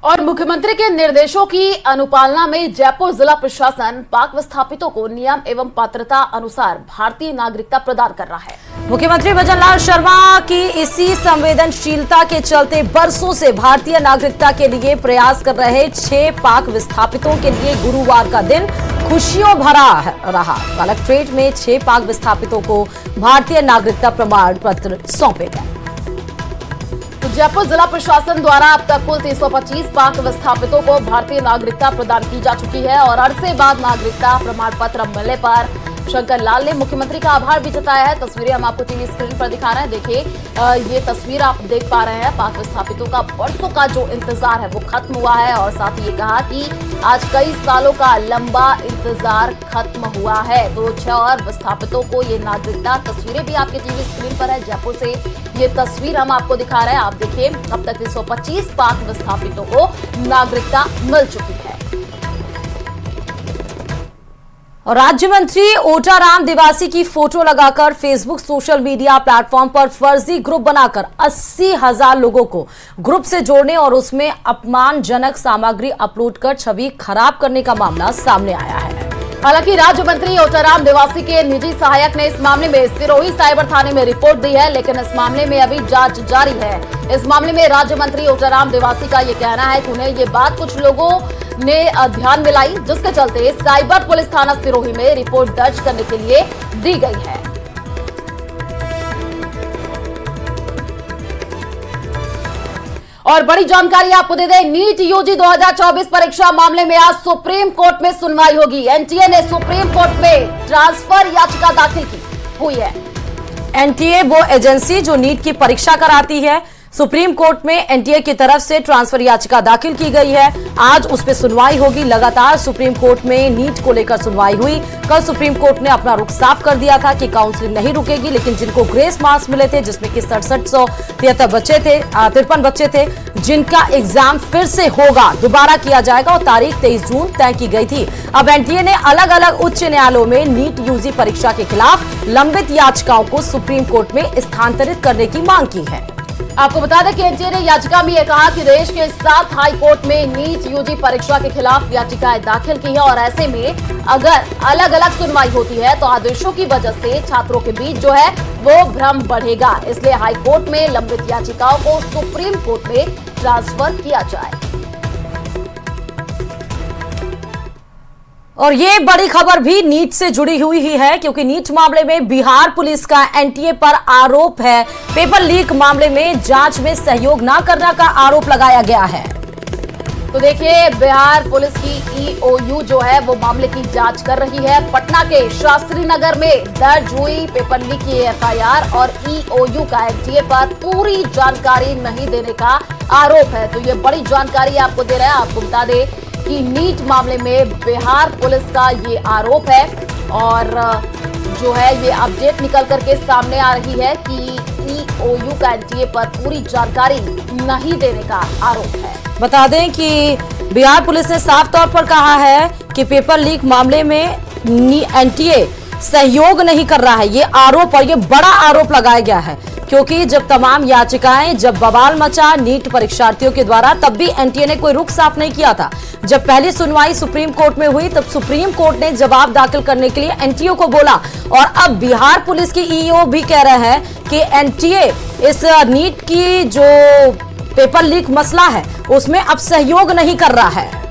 और मुख्यमंत्री के निर्देशों की अनुपालना में जयपुर जिला प्रशासन पाक विस्थापितों को नियम एवं पात्रता अनुसार भारतीय नागरिकता प्रदान कर रहा है। मुख्यमंत्री भजन लाल शर्मा की इसी संवेदनशीलता के चलते बरसों से भारतीय नागरिकता के लिए प्रयास कर रहे 6 पाक विस्थापितों के लिए गुरुवार का दिन खुशियों भरा रहा। कलेक्ट्रेट में 6 पाक विस्थापितों को भारतीय नागरिकता प्रमाण पत्र सौंपे गए। जयपुर जिला प्रशासन द्वारा अब तक कुल 325 पाक विस्थापितों को भारतीय नागरिकता प्रदान की जा चुकी है और अरसे बाद नागरिकता प्रमाण पत्र मिलने पर शंकर लाल ने मुख्यमंत्री का आभार भी जताया है। तस्वीरें हम आपको टीवी स्क्रीन पर दिखा रहे हैं। देखिए, ये तस्वीर आप देख पा रहे हैं। पाक विस्थापितों का बरसों का जो इंतजार है वो खत्म हुआ है और साथ ही ये कहा कि आज कई सालों का लंबा इंतजार खत्म हुआ है। तो 6 और विस्थापितों को ये नागरिकता, तस्वीरें भी आपके टीवी स्क्रीन पर है। जयपुर से ये तस्वीर हम आपको दिखा रहे हैं। आप देखिए, अब तक 325 पाक विस्थापितों को नागरिकता मिल चुकी है। और राज्य मंत्री ओटाराम देवासी की फोटो लगाकर फेसबुक सोशल मीडिया प्लेटफॉर्म पर फर्जी ग्रुप बनाकर 80,000 लोगों को ग्रुप से जोड़ने और उसमें अपमानजनक सामग्री अपलोड कर छवि खराब करने का मामला सामने आया है। हालांकि राज्य मंत्री ओटाराम देवासी के निजी सहायक ने इस मामले में सिरोही साइबर थाने में रिपोर्ट दी है, लेकिन इस मामले में अभी जांच जारी है। इस मामले में राज्य मंत्री ओटाराम देवासी का ये कहना है कि उन्हें ये बात कुछ लोगों ने ध्यान में लाई, जिसके चलते साइबर पुलिस थाना सिरोही में रिपोर्ट दर्ज करने के लिए दी गई है। और बड़ी जानकारी आपको दे दें, नीट यूजी 2024 परीक्षा मामले में आज सुप्रीम कोर्ट में सुनवाई होगी। एनटीए ने सुप्रीम कोर्ट में ट्रांसफर याचिका दाखिल की हुई है। एनटीए वो एजेंसी जो नीट की परीक्षा कराती है, सुप्रीम कोर्ट में एनटीए की तरफ से ट्रांसफर याचिका दाखिल की गई है। आज उस पर सुनवाई होगी। लगातार सुप्रीम कोर्ट में नीट को लेकर सुनवाई हुई। कल सुप्रीम कोर्ट ने अपना रुख साफ कर दिया था कि काउंसलिंग नहीं रुकेगी, लेकिन जिनको ग्रेस मार्क्स मिले थे, जिसमें कि 6773 बच्चे थे, 53 बच्चे थे, जिनका एग्जाम फिर से होगा, दोबारा किया जाएगा और तारीख 23 जून तय की गई थी। अब एनटीए ने अलग अलग उच्च न्यायालयों में नीट यूजी परीक्षा के खिलाफ लंबित याचिकाओं को सुप्रीम कोर्ट में स्थानांतरित करने की मांग की है। आपको बता दें कि एनटीए ने याचिका में यह कहा कि देश के 7 हाई कोर्ट में नीट यूजी परीक्षा के खिलाफ याचिकाएं दाखिल की है और ऐसे में अगर अलग अलग सुनवाई होती है तो आदेशों की वजह से छात्रों के बीच जो है वो भ्रम बढ़ेगा। इसलिए हाई कोर्ट में लंबित याचिकाओं को सुप्रीम कोर्ट में ट्रांसफर किया जाए। और ये बड़ी खबर भी नीट से जुड़ी हुई ही है, क्योंकि नीट मामले में बिहार पुलिस का एनटीए पर आरोप है। पेपर लीक मामले में जांच में सहयोग न करने का आरोप लगाया गया है। तो देखिए, बिहार पुलिस की ईओयू जो है वो मामले की जांच कर रही है। पटना के शास्त्री नगर में दर्ज हुई पेपर लीक की एफआईआर और ईओयू का एनटीए पर पूरी जानकारी नहीं देने का आरोप है। तो ये बड़ी जानकारी आपको दे रहे हैं। आपको बता दें कि नीट मामले में बिहार पुलिस का ये आरोप है और जो है ये अपडेट निकल करके सामने आ रही है कि ईओयू का एनटीए पर पूरी जानकारी नहीं देने का आरोप है। बता दें कि बिहार पुलिस ने साफ तौर पर कहा है कि पेपर लीक मामले में एनटीए सहयोग नहीं कर रहा है। ये आरोप और ये बड़ा आरोप लगाया गया है, क्योंकि जब तमाम याचिकाएं, जब बवाल मचा नीट परीक्षार्थियों के द्वारा, तब भी एनटीए ने कोई रुख साफ नहीं किया था। जब पहली सुनवाई सुप्रीम कोर्ट में हुई तब सुप्रीम कोर्ट ने जवाब दाखिल करने के लिए एनटीए को बोला और अब बिहार पुलिस की ईओ भी कह रहे हैं कि एनटीए इस नीट की जो पेपर लीक मसला है उसमें अब सहयोग नहीं कर रहा है।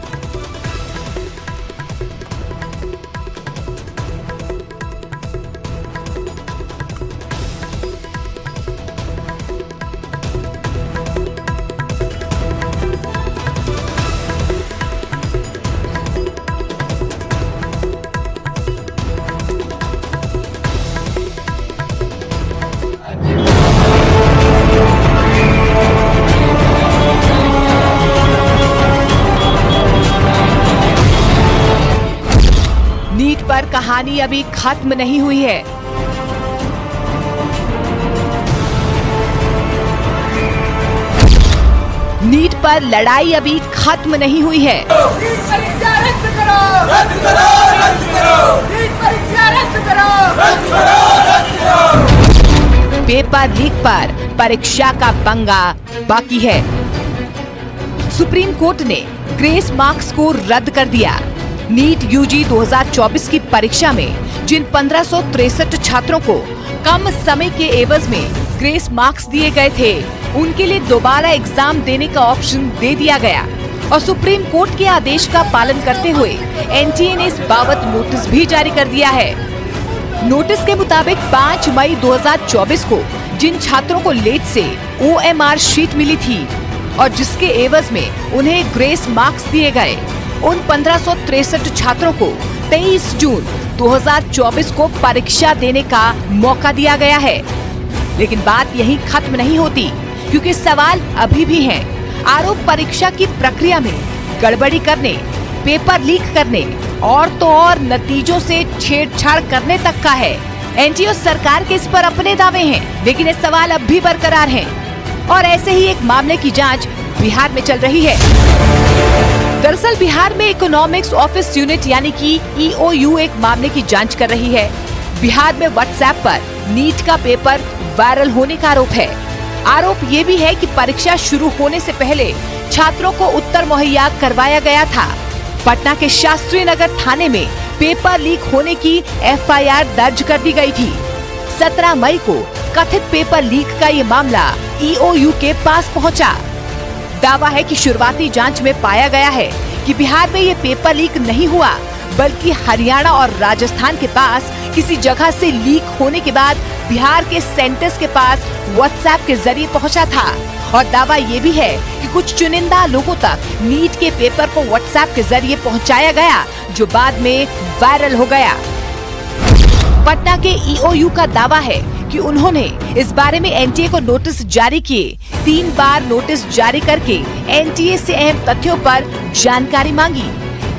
पर कहानी अभी खत्म नहीं हुई है। नीट पर लड़ाई अभी खत्म नहीं हुई है। पेपर लीक पर परीक्षा का पंगा बाकी है। सुप्रीम कोर्ट ने ग्रेस मार्क्स को रद्द कर दिया। नीट यूजी 2024 की परीक्षा में जिन 1563 छात्रों को कम समय के एवज में ग्रेस मार्क्स दिए गए थे, उनके लिए दोबारा एग्जाम देने का ऑप्शन दे दिया गया और सुप्रीम कोर्ट के आदेश का पालन करते हुए एनटीए ने इस बाबत नोटिस भी जारी कर दिया है। नोटिस के मुताबिक 5 मई 2024 को जिन छात्रों को लेट से OMR शीट मिली थी और जिसके एवज में उन्हें ग्रेस मार्क्स दिए गए, उन 1563 छात्रों को 23 जून 2024 को परीक्षा देने का मौका दिया गया है। लेकिन बात यहीं खत्म नहीं होती, क्योंकि सवाल अभी भी हैं। आरोप परीक्षा की प्रक्रिया में गड़बड़ी करने, पेपर लीक करने और तो और नतीजों से छेड़छाड़ करने तक का है। एनटीए सरकार के इस पर अपने दावे हैं, लेकिन ये सवाल अब भी बरकरार हैं। और ऐसे ही एक मामले की जांच बिहार में चल रही है। दरअसल बिहार में इकोनॉमिक्स ऑफिस यूनिट यानी कि EOU एक मामले की जांच कर रही है। बिहार में व्हाट्सएप पर नीट का पेपर वायरल होने का आरोप है। आरोप ये भी है कि परीक्षा शुरू होने से पहले छात्रों को उत्तर मुहैया करवाया गया था। पटना के शास्त्री नगर थाने में पेपर लीक होने की FIR दर्ज कर दी गई थी। 17 मई को कथित पेपर लीक का ये मामला EOU के पास पहुंचा। दावा है कि शुरुआती जांच में पाया गया है कि बिहार में ये पेपर लीक नहीं हुआ, बल्कि हरियाणा और राजस्थान के पास किसी जगह से लीक होने के बाद बिहार के सेंटर्स के पास व्हाट्सएप के जरिए पहुंचा था। और दावा ये भी है कि कुछ चुनिंदा लोगों तक नीट के पेपर को व्हाट्सएप के जरिए पहुंचाया गया, जो बाद में वायरल हो गया। पटना के EOU का दावा है कि उन्होंने इस बारे में एनटीए को नोटिस जारी किए। 3 बार नोटिस जारी करके एनटीए से अहम तथ्यों पर जानकारी मांगी।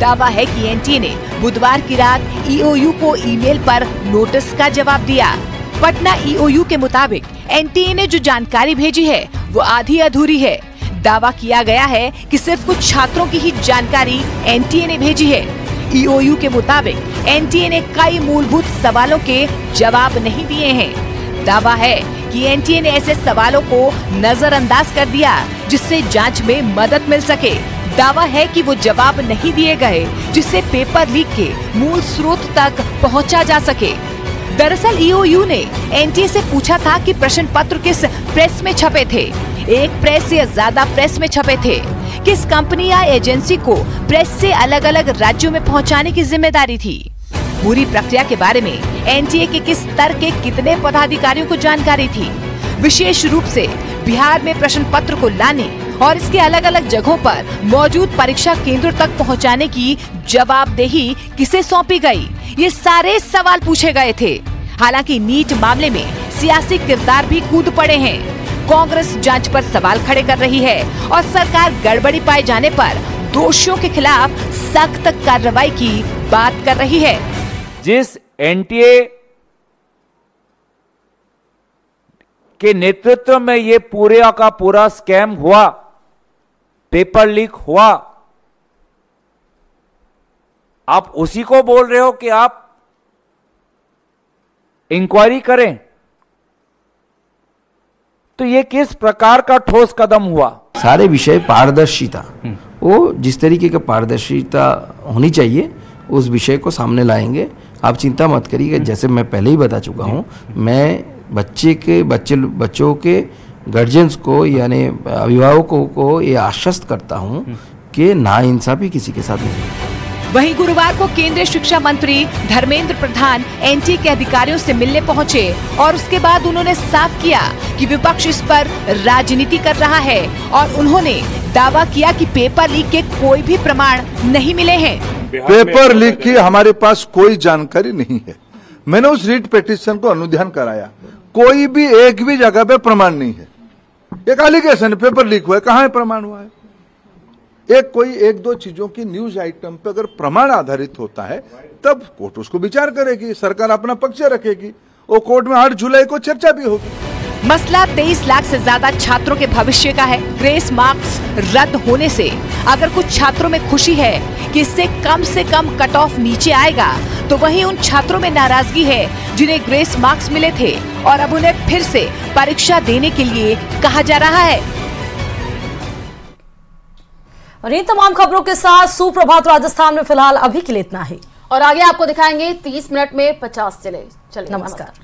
दावा है कि एनटीए ने बुधवार की रात EOU को ईमेल पर नोटिस का जवाब दिया। पटना EOU के मुताबिक एनटीए ने जो जानकारी भेजी है वो आधी अधूरी है। दावा किया गया है कि सिर्फ कुछ छात्रों की ही जानकारी एनटीए ने भेजी है। EOU के मुताबिक एनटीए ने कई मूलभूत सवालों के जवाब नहीं दिए हैं। दावा है कि एनटीए ने ऐसे सवालों को नजरअंदाज कर दिया जिससे जांच में मदद मिल सके। दावा है कि वो जवाब नहीं दिए गए जिससे पेपर लीक के मूल स्रोत तक पहुंचा जा सके। दरअसल EOU ने एनटीए से पूछा था कि प्रश्न पत्र किस प्रेस में छपे थे, एक प्रेस या ज्यादा प्रेस में छपे थे, किस कंपनी या एजेंसी को प्रेस से अलग अलग राज्यों में पहुंचाने की जिम्मेदारी थी। पूरी प्रक्रिया के बारे में एनटीए के किस स्तर के कितने पदाधिकारियों को जानकारी थी। विशेष रूप से बिहार में प्रश्न पत्र को लाने और इसके अलग अलग जगहों पर मौजूद परीक्षा केंद्रों तक पहुंचाने की जवाबदेही किसे सौंपी गई, ये सारे सवाल पूछे गए थे। हालांकि नीट मामले में सियासी किरदार भी कूद पड़े हैं। कांग्रेस जांच पर सवाल खड़े कर रही है और सरकार गड़बड़ी पाए जाने पर दोषियों के खिलाफ सख्त कार्रवाई की बात कर रही है। जिस एनटीए के नेतृत्व में ये पूरे का पूरा स्कैम हुआ, पेपर लीक हुआ, आप उसी को बोल रहे हो कि आप इंक्वायरी करें, तो ये किस प्रकार का ठोस कदम हुआ? सारे विषय पारदर्शिता, वो जिस तरीके का पारदर्शिता होनी चाहिए उस विषय को सामने लाएंगे। आप चिंता मत करिए, जैसे मैं पहले ही बता चुका हूँ, मैं बच्चों के गार्जियंस को यानी अभिभावकों को ये आश्वस्त करता हूँ कि नाइंसाफी किसी के साथ नहीं। वहीं गुरुवार को केंद्रीय शिक्षा मंत्री धर्मेंद्र प्रधान एनटीए के अधिकारियों से मिलने पहुंचे और उसके बाद उन्होंने साफ किया कि विपक्ष इस पर राजनीति कर रहा है और उन्होंने दावा किया कि पेपर लीक के कोई भी प्रमाण नहीं मिले हैं। पेपर लीक की हमारे पास कोई जानकारी नहीं है। मैंने उस रीट पिटीशन को अनुध्यान कराया, कोई भी एक भी जगह पे प्रमाण नहीं है। एक एलिगेशन पेपर लीक हुआ है, कहाँ प्रमाण हुआ है? एक दो चीजों की न्यूज आइटम पे अगर प्रमाण आधारित होता है तब कोर्ट उसको विचार करेगी, सरकार अपना पक्ष रखेगी, वो कोर्ट में 8 जुलाई को चर्चा भी होगी। मसला 23 लाख से ज्यादा छात्रों के भविष्य का है। ग्रेस मार्क्स रद्द होने से अगर कुछ छात्रों में खुशी है कि इससे कम कट ऑफ नीचे आएगा, तो वहीं उन छात्रों में नाराजगी है जिन्हें ग्रेस मार्क्स मिले थे और अब उन्हें फिर से परीक्षा देने के लिए कहा जा रहा है। और इन तमाम खबरों के साथ सुप्रभात राजस्थान में फिलहाल अभी के लिए इतना ही, और आगे आपको दिखाएंगे 30 मिनट में 50 जिले। चलिए, नमस्कार।